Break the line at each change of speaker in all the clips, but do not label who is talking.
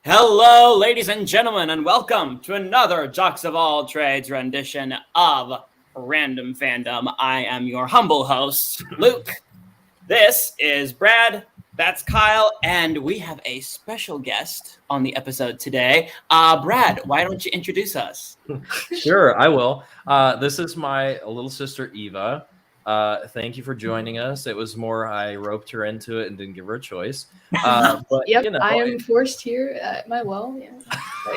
Hello, ladies and gentlemen, and welcome to another Jocks of All Trades rendition of Random Fandom. I am your humble host, Luke. This is Brad. That's Kyle, and we have a special guest on the episode today. Brad, why don't you introduce us?
Sure, I will. This is my little sister, Eva. Thank you for joining us. It was more I roped her into it and didn't give her a choice.
But, I am forced here at my will,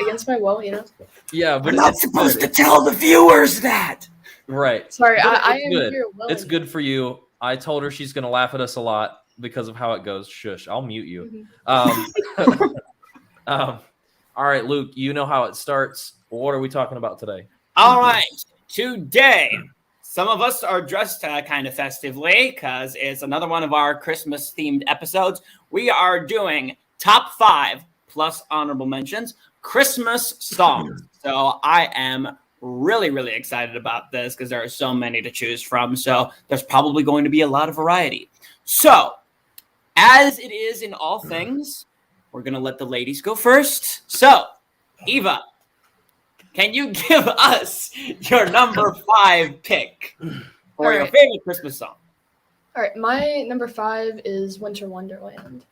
against my will,
Yeah, but
we're not supposed to tell the viewers that.
Right.
Sorry, I am
good.
here.
It's good for you. I told her she's going to laugh at us a lot because of how it goes. Shush, I'll mute you.
Mm-hmm.
All right, Luke, you know how it starts. What are we talking about today?
All right, today, some of us are dressed kind of festively because it's another one of our Christmas-themed episodes. We are doing top 5 plus honorable mentions Christmas songs. So I am really excited about this because there are so many to choose from. So there's probably going to be a lot of variety. So as it is in all things, we're going to let the ladies go first. So, Eva, can you give us your number 5 pick for your favorite Christmas song?
All right, my number 5 is Winter Wonderland.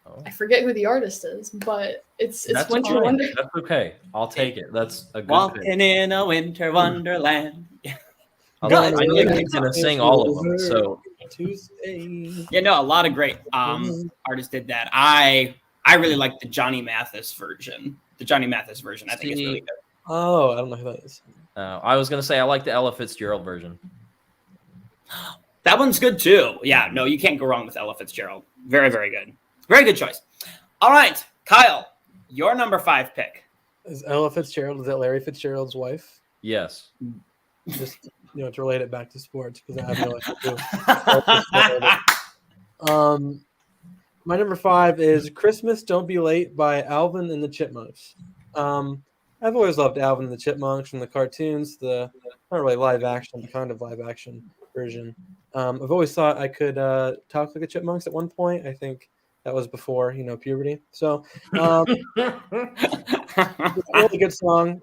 Oh.
I forget who the artist is, but it's Winter Wonderland.
That's okay. I'll take it. That's a good
Walking
pick.
in a winter wonderland.
I know he's going to sing all of them, so...
Yeah, no, a lot of great artists did that. I really like the Johnny Mathis version. I think it's really good.
Oh, I don't know who that is.
I was going to say I like the Ella Fitzgerald version.
That one's good too. Yeah, no, you can't go wrong with Ella Fitzgerald. Very good. Very good choice. All right, Kyle, your number 5 pick.
Is Ella Fitzgerald, is that Larry Fitzgerald's wife?
Yes.
Just, to relate it back to sports, because I have no idea. My number 5 is Christmas Don't Be Late by Alvin and the Chipmunks. I've always loved Alvin and the Chipmunks from the cartoons, the not really live action, the kind of live action version. I've always thought I could talk like the Chipmunks at one point. I think that was before, puberty. So, it's a really good song.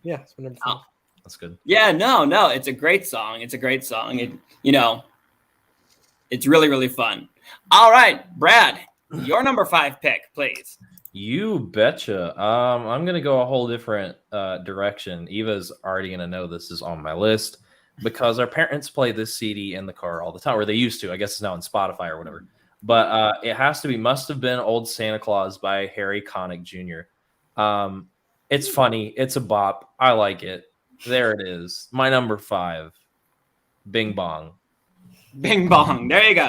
Yeah, it's my number 5.
Oh, that's good.
Yeah, no, it's a great song. It's really fun. All right, Brad, your number 5 pick, please.
You betcha. I'm going to go a whole different direction. Eva's already going to know this is on my list because our parents play this CD in the car all the time, or they used to. I guess it's now on Spotify or whatever. But it must have been Old Santa Claus by Harry Connick Jr. It's funny. It's a bop. I like it. There it is. My number 5. Bing Bong.
Bing Bong. There you go.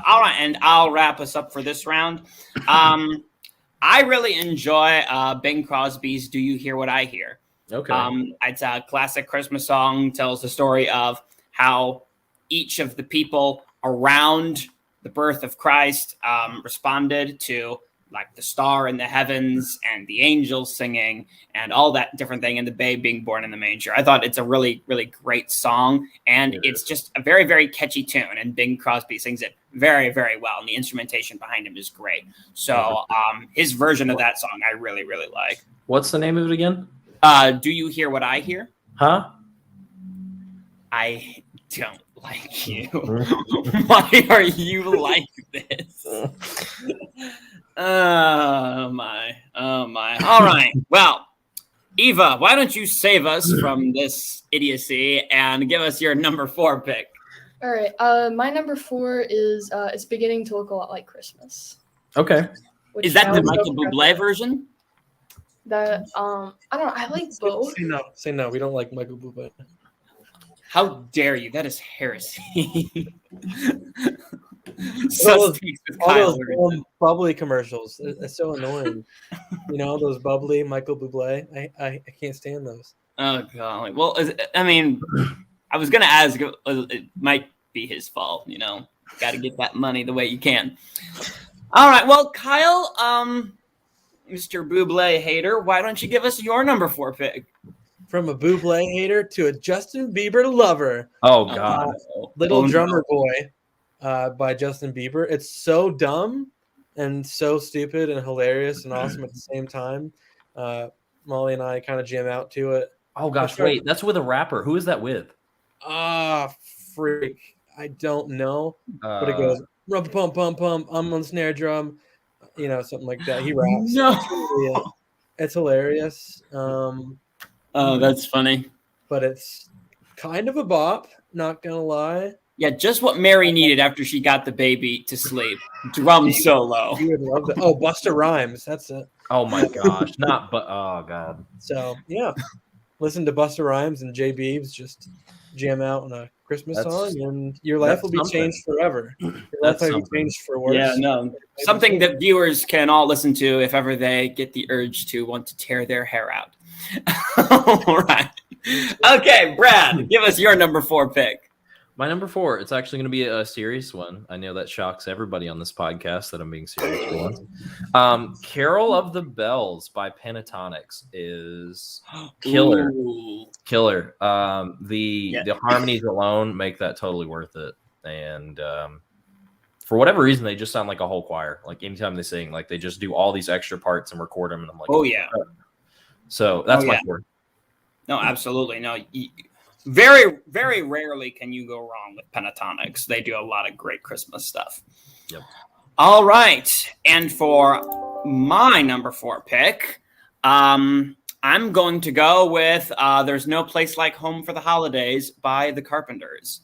All right, and I'll wrap us up for this round. I really enjoy Bing Crosby's Do You Hear What I Hear?
Okay.
It's a classic Christmas song, tells the story of how each of the people around the birth of Christ responded to like the star in the heavens and the angels singing and all that different thing and the babe being born in the manger. I thought it's a really great song, and it's just a very catchy tune, and Bing Crosby sings it very well, and the instrumentation behind him is great. So his version of that song I really like.
What's the name of it again?
Do You Hear What I Hear?
Huh?
I don't like you. Why are you like this? Oh my. All right. Well, Eva, why don't you save us from this idiocy and give us your number 4 pick?
All right. My number 4 is It's Beginning to Look a Lot Like Christmas.
Okay.
Is that the Michael Bublé version?
That I don't know. I like both.
Say no. We don't like Michael Bublé.
How dare you? That is heresy.
all those bubbly commercials. It's so annoying. Those bubbly Michael Bublé. I can't stand those.
Oh god. Well, I was gonna ask. It might be his fault. Got to get that money the way you can. All right. Well, Kyle, Mr. Bublé hater, why don't you give us your number 4 pick?
From a Bublé hater to a Justin Bieber lover.
Oh God.
Little Drummer Boy by Justin Bieber. It's so dumb, and so stupid and hilarious and awesome at the same time. Molly and I kind of jam out to it.
Oh gosh, wait, that's with a rapper. Who is that with?
Freak. I don't know. But it goes rum pum pum pum. I'm on the snare drum. Something like that. He raps.
No.
It's hilarious.
Oh, that's funny.
But it's kind of a bop, not gonna lie.
Yeah, just what Mary needed after she got the baby to sleep. Drum solo.
You would love that. Oh, Busta Rhymes. That's it.
Oh my gosh. Oh god.
So yeah. Listen to Busta Rhymes and J Beebs just jam out on a Christmas song, and your life will be changed forever. Your life will be changed for worse.
Yeah, no. Something that viewers can all listen to if ever they get the urge to want to tear their hair out. All right. Okay, Brad, give us your number 4 pick.
My number 4, it's actually going to be a serious one. I know that shocks everybody on this podcast that I'm being serious for once. Carol of the Bells by Pentatonix is killer.
Ooh.
Killer. The harmonies alone make that totally worth it. And for whatever reason, they just sound like a whole choir. Like anytime they sing, like they just do all these extra parts and record them. And I'm like,
oh yeah.
So that's my 4.
No, absolutely. No, very, very rarely can you go wrong with Pentatonix. They do a lot of great Christmas stuff.
Yep.
All right. And for my number 4 pick, I'm going to go with There's No Place Like Home for the Holidays by the Carpenters.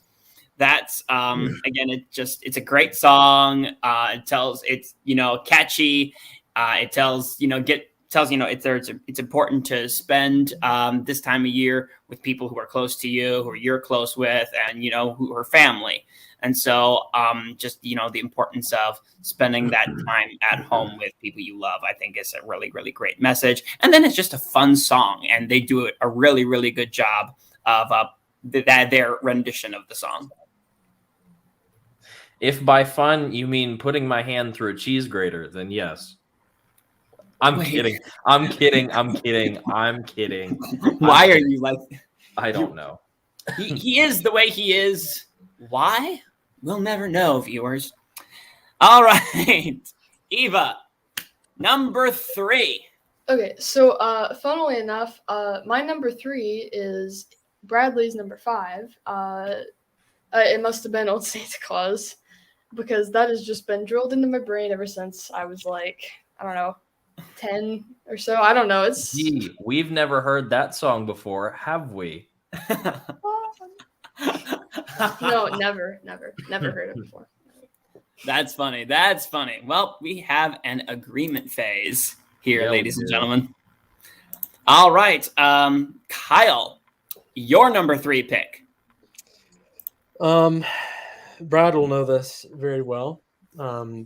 That's, again, it's a great song. It's catchy. It tells it's important to spend this time of year with people who are close to you, who you're close with, and who are family. And so the importance of spending that time at home with people you love, I think is a really, really great message. And then it's just a fun song, and they do a really, really good job of their rendition of the song.
If by fun you mean putting my hand through a cheese grater, then yes. I'm kidding.
Why are you like?
I don't know.
He is the way he is. Why? We'll never know, viewers. All right, Eva, number 3.
Okay, so funnily enough, my number 3 is Bradley's number 5. It must have been Old Santa Claus, because that has just been drilled into my brain ever since I was like, I don't know, 10 or so. I don't know.
Gee, we've never heard that song before, have we?
No, never heard it before.
That's funny. Well, we have an agreement phase here, ladies and gentlemen. All right, Kyle, your number 3 pick.
Brad will know this very well.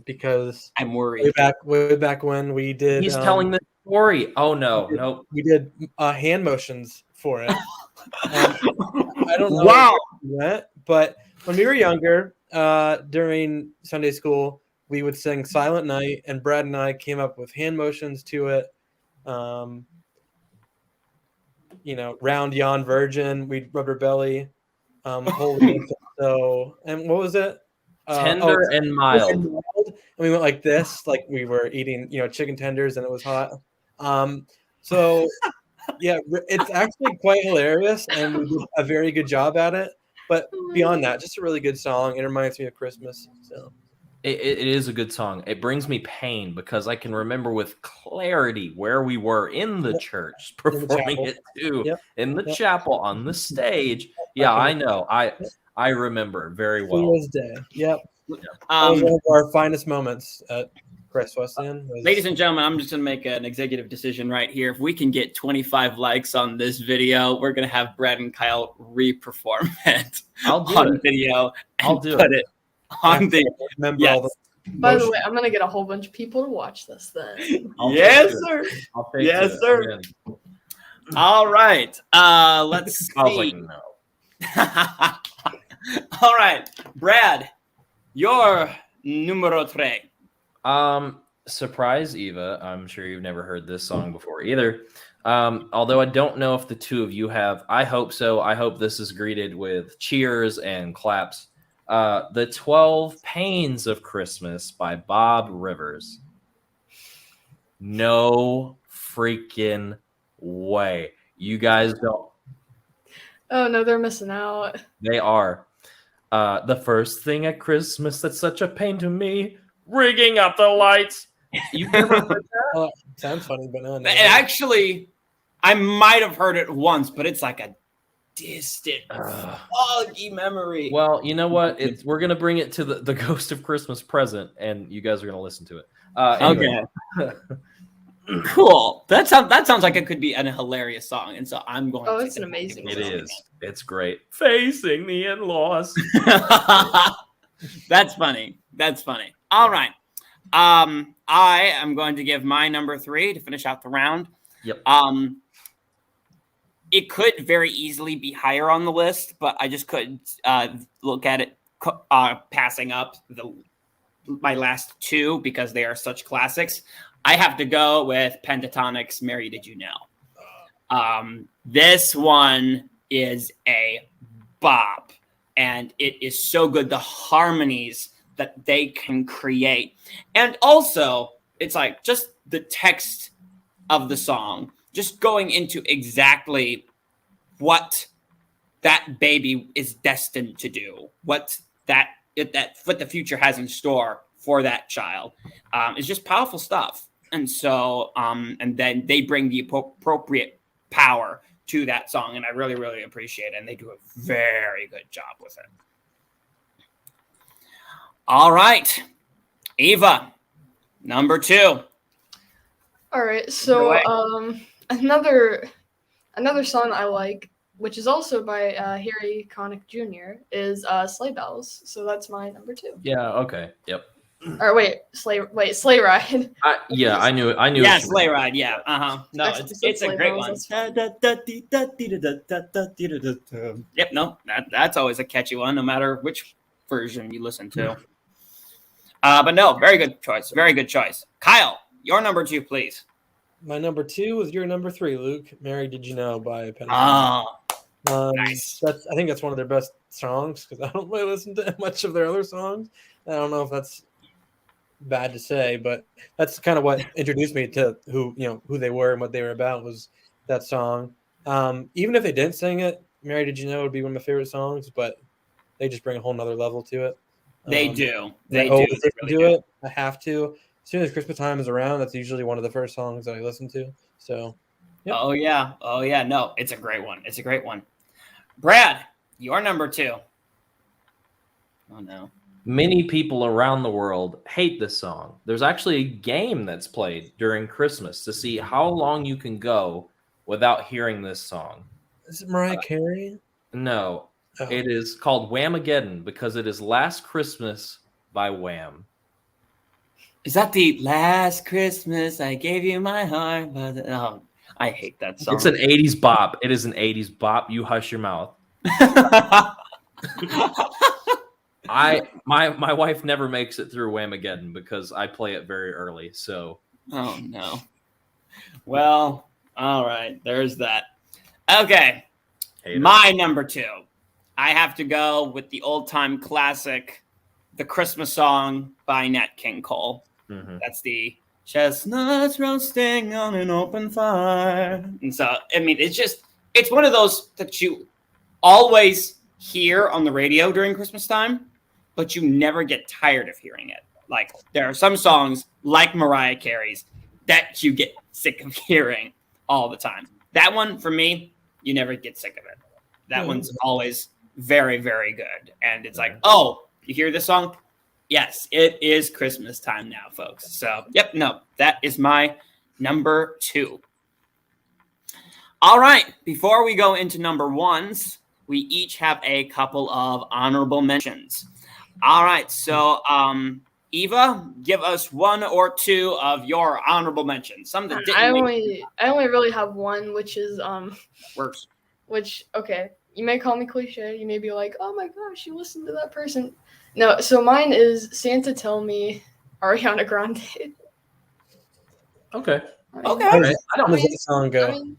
Because
I'm worried.
Way back when we did.
He's telling the story. Oh no,
we did hand motions for it. I don't know.
Wow.
But when we were younger, during Sunday school, we would sing Silent Night, and Brad and I came up with hand motions to it. Round yon virgin, we'd rub her belly. Holy so, and what was it?
Tender and mild.
And we went like this, like we were eating, chicken tenders, and it was hot. So yeah, it's actually quite hilarious, and we did a very good job at it. But beyond that, just a really good song. It reminds me of Christmas. So
it is a good song. It brings me pain because I can remember with clarity where we were in the church performing it too, in the chapel on the stage. Yeah, I know. I remember very well.
Day. Yep. That was one of our finest moments at Christ Wesleyan.
Ladies and gentlemen, I'm just going to make an executive decision right here. If we can get 25 likes on this video, we're going to have Brad and Kyle re-perform it on video.
I'll do
it on the.
By the way, I'm going to get a whole bunch of people to watch this then.
Yes, sir. Yes, sir. All right. Let's see.
I was like, no.
All right, Brad, your numero 3.
Surprise, Eva. I'm sure you've never heard this song before either. Although I don't know if the two of you have. I hope so. I hope this is greeted with cheers and claps. The 12 Pains of Christmas by Bob Rivers. No freaking way. You guys don't.
Oh no, they're missing out.
They are. The first thing at Christmas that's such a pain to me, rigging up the lights. You've never heard that?
Sounds funny, but no.
Actually, I might have heard it once, but it's like a distant, foggy memory.
Well, you know what? We're gonna bring it to the Ghost of Christmas Present, and you guys are gonna listen to it. Anyway.
Okay. Cool. That sounds like it could be a hilarious song, and so I'm going.
Oh,
to
it's an amazing
It
song.
is. It's great. Facing the in-laws.
That's funny. That's funny. All right. I am going to give my number 3 to finish out the round.
Yep.
It could very easily be higher on the list, but I just couldn't look at it passing up my last 2 because they are such classics. I have to go with Pentatonix, Mary Did You Know? This one is a bop, and it is so good. The harmonies that they can create. And also, it's like just the text of the song, just going into exactly what that baby is destined to do, what the future has in store for that child. It's just powerful stuff. And so, and then they bring the appropriate power to that song, and I really, really appreciate it. And they do a very good job with it. All right, Eva, number 2.
All right, so another song I like, which is also by Harry Connick Jr., is Sleigh Bells. So that's my number 2.
Yeah. Okay. Yep.
Or wait, Sleigh Ride.
I knew it.
Yeah, Sleigh Ride. Yeah. No, it's a great one. Yep. No, that's always a catchy one, no matter which version you listen to. But no, very good choice. Very good choice. Kyle, your number 2, please.
My number 2 was your number 3, Luke. Mary Did You Know by Pentatonix.
Nice.
I think that's one of their best songs because I don't really listen to much of their other songs. I don't know if that's bad to say, but that's kind of what introduced me to who they were and what they were about was that song. Even if they didn't sing it, Mary Did You Know would be one of my favorite songs, but they just bring a whole nother level to it.
They do.
They do it. I have to. As soon as Christmas time is around, that's usually one of the first songs that I listen to. So, yep.
Oh yeah. No, it's a great one. It's a great one. Brad, your number 2. Oh no.
Many people around the world hate this song. There's actually a game that's played during Christmas to see how long you can go without hearing this song.
Is it Mariah Carey?
No.
Oh.
It is called Wamageddon because it is Last Christmas by Wham.
Is that the Last Christmas I Gave You My Heart? But I hate that song.
It's an 80s bop. It is an 80s bop. You hush your mouth. My wife never makes it through Whamageddon because I play it very early. So
oh no. Well, all right. There's that. Okay. My number 2. I have to go with the old-time classic, the Christmas song by Nat King Cole.
Mm-hmm.
That's the chestnuts roasting on an open fire. And so, I mean, it's one of those that you always hear on the radio during Christmas time, but you never get tired of hearing it. Like, there are some songs, like Mariah Carey's, that you get sick of hearing all the time. That one, for me, you never get sick of it. That one's always very, very good. And it's like, oh, you hear this song? Yes, it is Christmas time now, folks. So, yep, no, that is my number 2. All right, before we go into number 1s, we each have a couple of honorable mentions. All right, so Eva, give us 1 or 2 of your honorable mentions. Some that didn't
I only really have one, which is
works.
Which, okay, you may call me cliche. You may be like, oh my gosh, you listened to that person. No, so mine is Santa Tell Me, Ariana Grande.
Okay.
Okay.
All right. I don't know how the song go.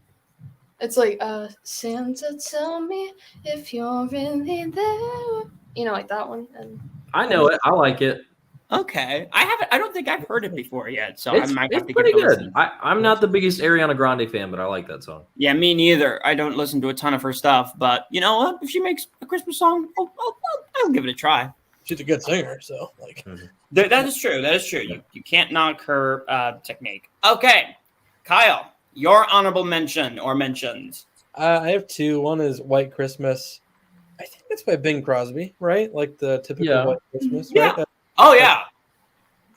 It's like, Santa tell me if you're really there. like that one. And
I know it. I like it.
Okay, I don't think I've heard it before yet, so
It's,
I might have to give
pretty
it a
good.
listen.
I'm not the biggest Ariana Grande fan, but I like that song.
Yeah, me neither. I don't listen to a ton of her stuff, but you know what? If she makes a Christmas song, I'll give it a try.
She's a good singer, so like.
That is true. That is true. You can't knock her technique. Okay, Kyle, your honorable mention or mentions.
I have two. One is White Christmas. I think that's by Bing Crosby, right? Like the typical White Christmas, right?
Yeah. Oh yeah.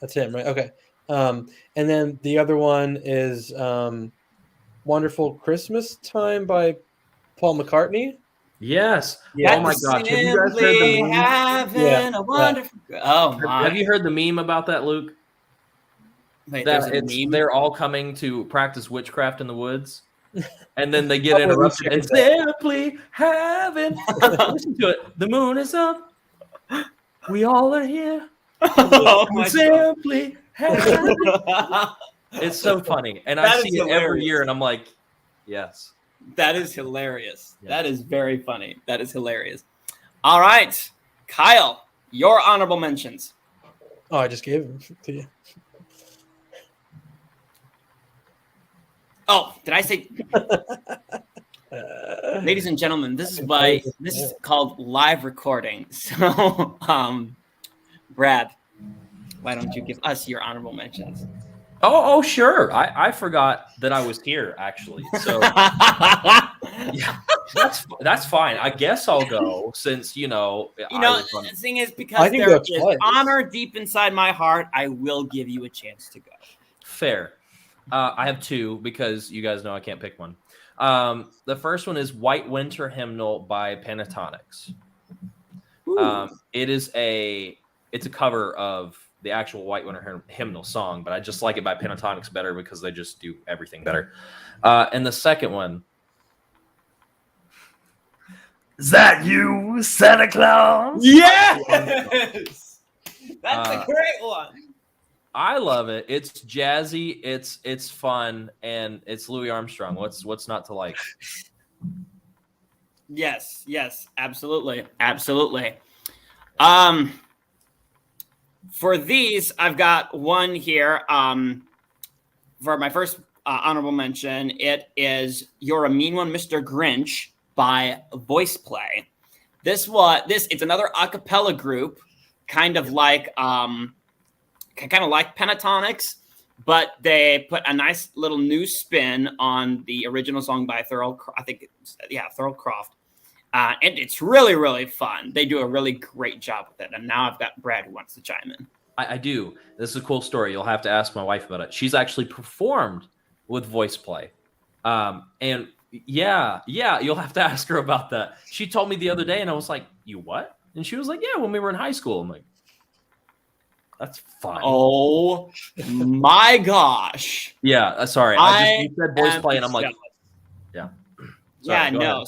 That's him, right? Okay. And then the other one is Wonderful Christmas Time by Paul McCartney.
Yes.
Yeah.
Oh my gosh. Have you guys heard the meme?
Having a wonderful. Oh my.
Have you heard the meme about that, Luke?
Wait,
That
there's a meme?
they're all coming to practice witchcraft in the woods, and then they get interrupted and simply having. Listen to it. The moon is up. We all are here.
Oh my
Simply having. It's so funny, and I
That
see
is
it every
hilarious.
year, and I'm like, yes.
That is hilarious.
Yeah.
That is very funny. That is hilarious. All right, Kyle, your honorable mentions.
Oh, I just gave him to you.
Oh, did I say? Ladies and gentlemen, this is called live recording. So, Brad, why don't you give us your honorable mentions?
Oh, sure. I forgot that I was here actually. So yeah, that's fine. I guess I'll go since
the thing is,
I
because
can
there
go
is
twice.
honor deep inside my heart, I will give you a chance to go.
Fair. I have two because you guys know I can't pick one. The first one is White Winter Hymnal by Pentatonix. It's a cover of the actual White Winter Hymnal song, but I just like it by Pentatonix better because they just do everything better. And the second one, is that you, Santa Claus?
Yes, that's a great one.
I love it. It's jazzy, it's fun, and it's Louis Armstrong. What's not to like?
Yes, absolutely. For these, I've got one here. For my first honorable mention, it is "You're a Mean One, Mr. Grinch" by Voice Play. It's another a cappella group, kind of like Pentatonix, but they put a nice little new spin on the original song by Thurl Croft. And it's really, really fun. They do a really great job with it. And now I've got Brad who wants to chime in.
I do. This is a cool story. You'll have to ask my wife about it. She's actually performed with Voice Play. And yeah, you'll have to ask her about that. She told me the other day, and I was like, "You what?" And she was like, "Yeah, when we were in high school." I'm like, "That's fun."
Oh my gosh.
Yeah, sorry. You said Voice Play, and I'm like, yeah. Sorry, go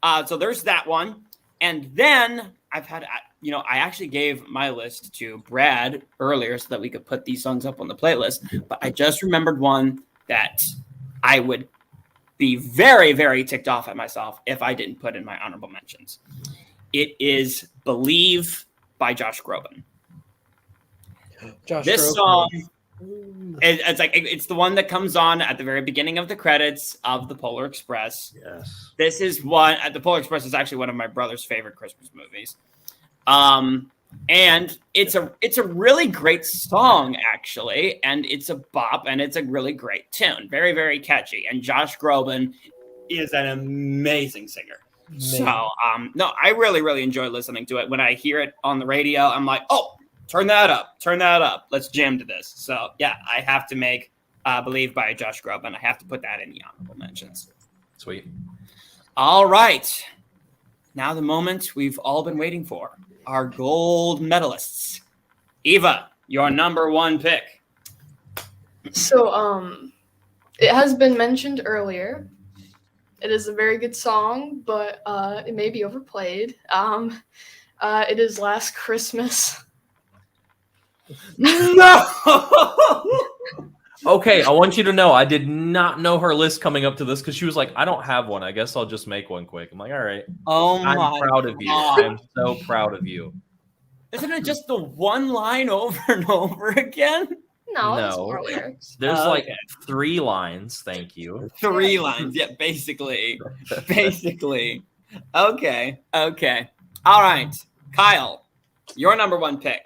ahead.
So there's that one. And then I've had, I actually gave my list to Brad earlier so that we could put these songs up on the playlist. But I just remembered one that I would be very, very ticked off at myself if I didn't put in my honorable mentions. It is Believe by Josh Groban. This song, it's the one that comes on at the very beginning of the credits of the Polar Express.
Yes.
This is the Polar Express is actually one of my brother's favorite Christmas movies. And it's a really great song, actually, and it's a bop, and it's a really great tune. Very, very catchy. And Josh Groban is an amazing singer.
Amazing.
So, no, I really, really enjoy listening to it. When I hear it on the radio, I'm like, oh, turn that up. Let's jam to this. So, yeah, I have to make Believe by Josh Groban. I have to put that in the honorable mentions.
Sweet.
All right. Now the moment we've all been waiting for. Our gold medalists. Eva, your number one pick.
So, it has been mentioned earlier. It is a very good song, but it may be overplayed. It is Last Christmas.
No!
Okay, I want you to know I did not know her list coming up to this because she was like, I don't have one. I guess I'll just make one quick. I'm like, all right.
Oh
I'm
my
proud of you.
God.
I'm so proud of you.
Isn't it just the one line over and over again?
No, it's
No.
more lyrics.
There's
Okay.
like 3 lines. Thank you.
3 lines. Yeah, basically. Basically. Okay. All right. Kyle, your number 1 pick.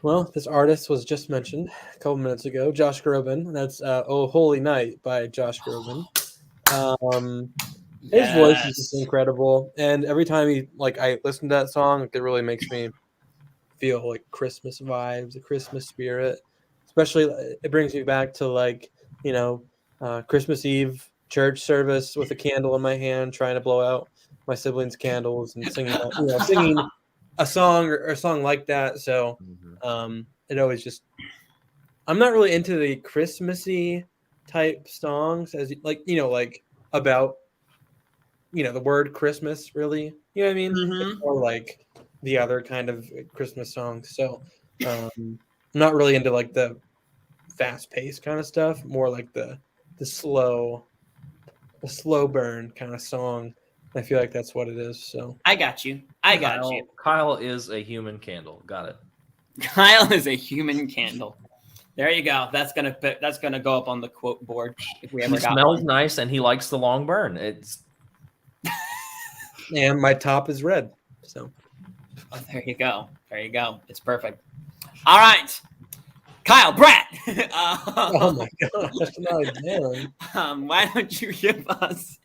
Well, this artist was just mentioned a couple minutes ago, Josh Groban. That's "Oh Holy Night" by Josh Groban. His voice is just incredible, and every time I listen to that song, it really makes me feel like Christmas vibes, the Christmas spirit. Especially, it brings me back to Christmas Eve church service with a candle in my hand, trying to blow out my siblings' candles and singing a song or a song like that. So it always just, I'm not really into the Christmassy type songs about the word Christmas, really. You know what I mean?
Mhm.
Or like the other kind of Christmas songs. So I'm not really into like the fast paced kind of stuff, more like the slow burn kind of song. I feel like that's what it is. So
I got you.
Kyle is a human candle. Got it.
Kyle is a human candle. There you go. That's gonna go up on the quote board if we ever
He
got
smells
one.
nice and he likes the long burn. It's
and my top is red. So
Oh, there you go. It's perfect. All right, Kyle, Brett.
oh my gosh, not again.
Why don't you give us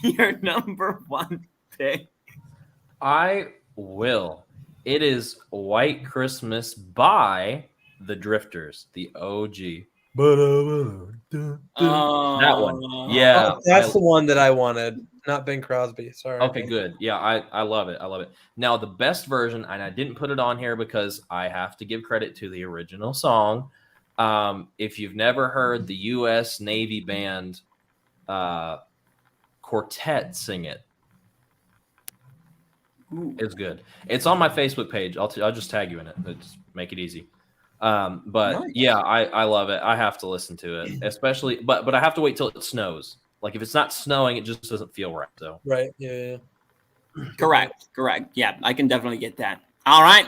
your number 1 pick?
I will. It is White Christmas by the Drifters, the OG. That one. Yeah.
Oh, that's the one that I wanted, not Bing Crosby. Sorry.
Okay, good. Yeah, I love it. Now, the best version, and I didn't put it on here because I have to give credit to the original song. If you've never heard the U.S. Navy Band quartet sing it, it's good. It's on my Facebook page. I'll just tag you in it. Just make it easy. But
Nice.
yeah, I love it. I have to listen to it, especially. But I have to wait till it snows. Like if it's not snowing, it just doesn't feel right. So
Right. Yeah.
Correct. Yeah, I can definitely get that. All right.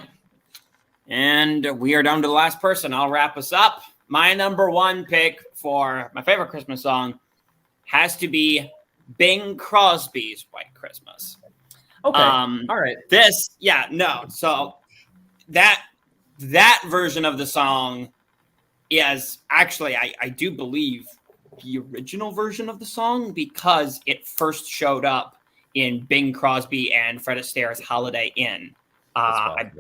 And we are down to the last person. I'll wrap us up. My number 1 pick for my favorite Christmas song has to be Bing Crosby's White Christmas.
okay, all right.
So that version of the song is actually, I do believe, the original version of the song because it first showed up in Bing Crosby and Fred Astaire's Holiday Inn. I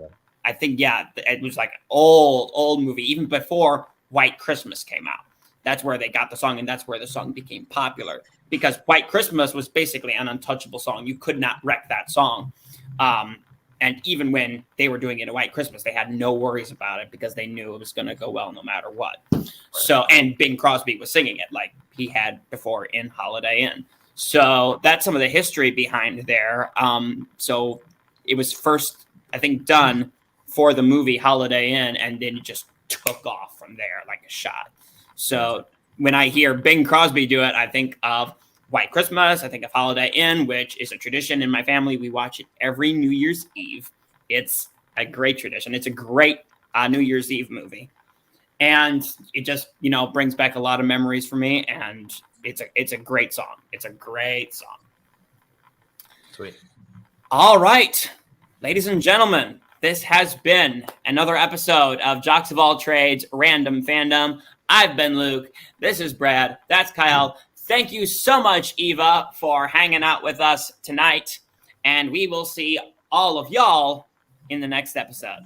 think, it was like an old movie, even before White Christmas came out. That's where they got the song, and that's where the song became popular because White Christmas was basically an untouchable song. You could not wreck that song. And even when they were doing it at White Christmas, they had no worries about it because they knew it was going to go well no matter what. So, and Bing Crosby was singing it like he had before in Holiday Inn. So that's some of the history behind there. So it was first, I think, done for the movie Holiday Inn, and then it just took off from there like a shot. So when I hear Bing Crosby do it, I think of White Christmas. I think of Holiday Inn, which is a tradition in my family. We watch it every New Year's Eve. It's a great tradition. It's a great New Year's Eve movie. And it just, brings back a lot of memories for me. And it's a great song. It's a great song.
Sweet.
All right, ladies and gentlemen, this has been another episode of Jocks of All Trades Random Fandom. I've been Luke. This is Brad. That's Kyle. Thank you so much, Eva, for hanging out with us tonight. And we will see all of y'all in the next episode.